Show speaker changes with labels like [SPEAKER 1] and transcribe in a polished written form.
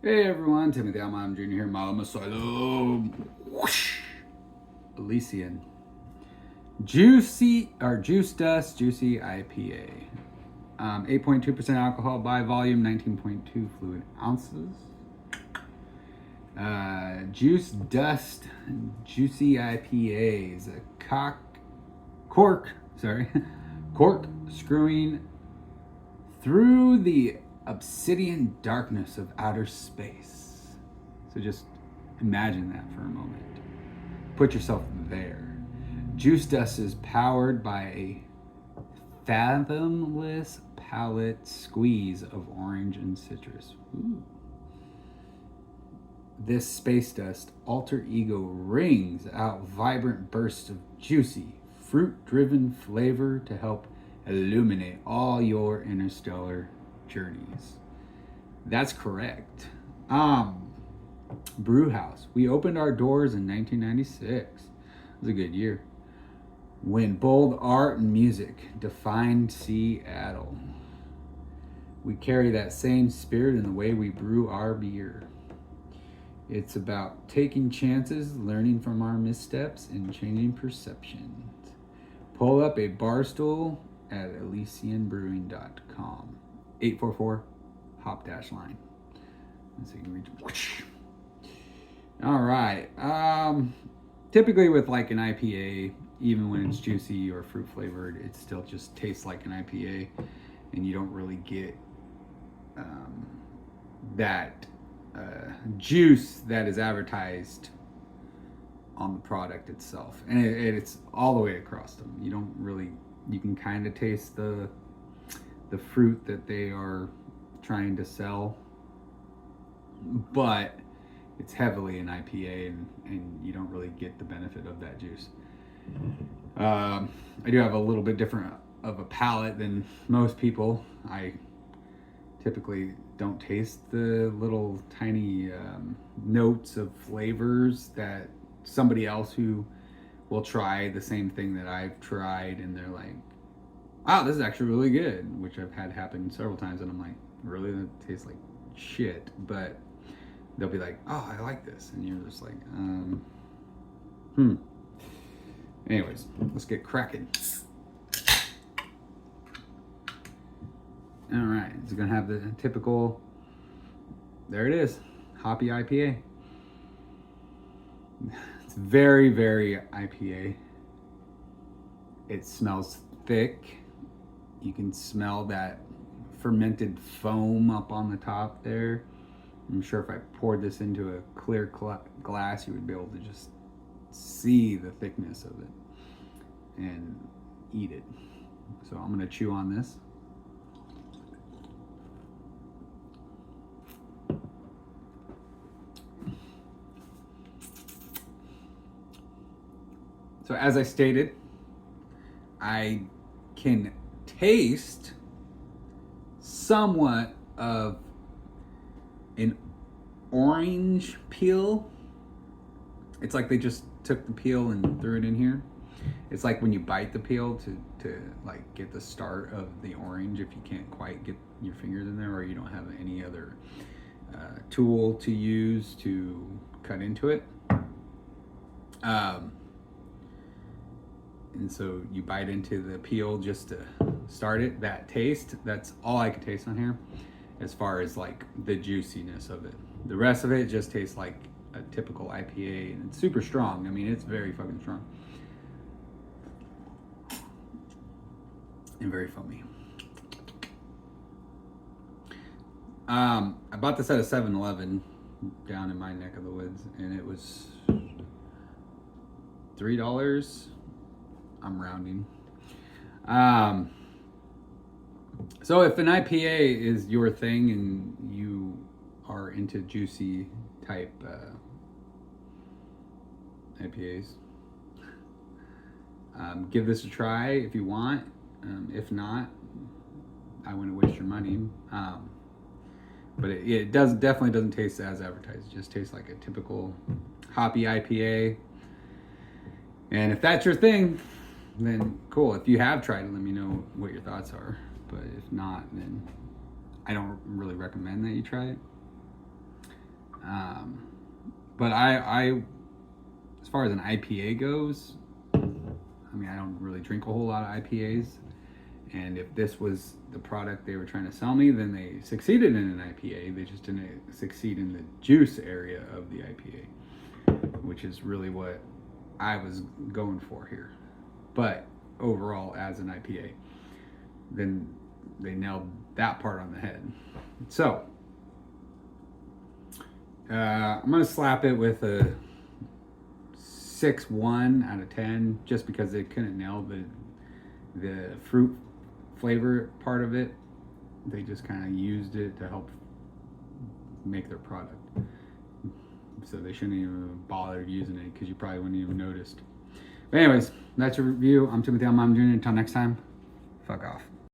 [SPEAKER 1] Hey everyone, Timothy Alman Jr. here, Malum Asylum. Whoosh! Elysian. Juice Dust Juicy IPA. 8.2% alcohol by volume, 19.2 fluid ounces. Juice Dust Juicy IPA is a cork screwing through the obsidian darkness of outer space. So just imagine that for a moment. Put yourself there. Juice Dust is powered by a fathomless palate squeeze of orange and citrus. Ooh. This space dust alter ego rings out vibrant bursts of juicy, fruit-driven flavor to help illuminate all your interstellar journeys. That's correct. Brew House. We opened our doors in 1996. It was a good year. When bold art and music defined Seattle. We carry that same spirit in the way we brew our beer. It's about taking chances, learning from our missteps, and changing perceptions. Pull up a bar stool at elysianbrewing.com. 844 hop-line. So you can reach. Whoosh. All right. Typically with like an IPA, even when it's juicy or fruit flavored, it still just tastes like an IPA, and you don't really get that juice that is advertised on the product itself, and it's all the way across them. You don't really, you can kind of taste the fruit that they are trying to sell, but it's heavily an IPA, and you don't really get the benefit of that juice. I do have a little bit different of a palate than most people. I typically don't taste the little tiny notes of flavors that somebody else who will try the same thing that I've tried, and they're like, wow, this is actually really good, which I've had happen several times, and I'm like, really? That tastes like shit. But they'll be like, oh, I like this, and you're just like, Anyways, let's get cracking. All right, it's gonna have the typical, there it is, hoppy IPA. It's very, very IPA. It smells thick. You can smell that fermented foam up on the top there. I'm sure if I poured this into a clear glass, you would be able to just see the thickness of it and eat it. So I'm gonna chew on this. So as I stated, I can taste somewhat of an orange peel. It's like they just took the peel and threw it in here. It's like when you bite the peel to like get the start of the orange, if you can't quite get your fingers in there, or you don't have any other tool to use to cut into it. And so you bite into the peel just to start it. That taste, that's all I can taste on here as far as like the juiciness of it. The rest of it just tastes like a typical IPA, and it's super strong. I mean, it's very fucking strong. And very foamy. I bought this at a 7-Eleven down in my neck of the woods, and it was $3. I'm rounding. So if an IPA is your thing and you are into juicy type IPAs, give this a try if you want. If not, I wouldn't waste your money. But it definitely doesn't taste as advertised. It just tastes like a typical hoppy IPA. And if that's your thing, then cool. If you have tried it, let me know what your thoughts are. But if not, then I don't really recommend that you try it. But I, as far as an IPA goes, I mean, I don't really drink a whole lot of IPAs. And if this was the product they were trying to sell me, then they succeeded in an IPA. They just didn't succeed in the juice area of the IPA, which is really what I was going for here. But overall, as an IPA, then they nailed that part on the head. So I'm gonna slap it with a 6.1 out of 10, just because they couldn't nail the fruit flavor part of it. They just kind of used it to help make their product. So they shouldn't even bother using it, because you probably wouldn't even noticed. But anyways, that's your review. I'm Timothy. I'm Jr. Until next time, fuck off.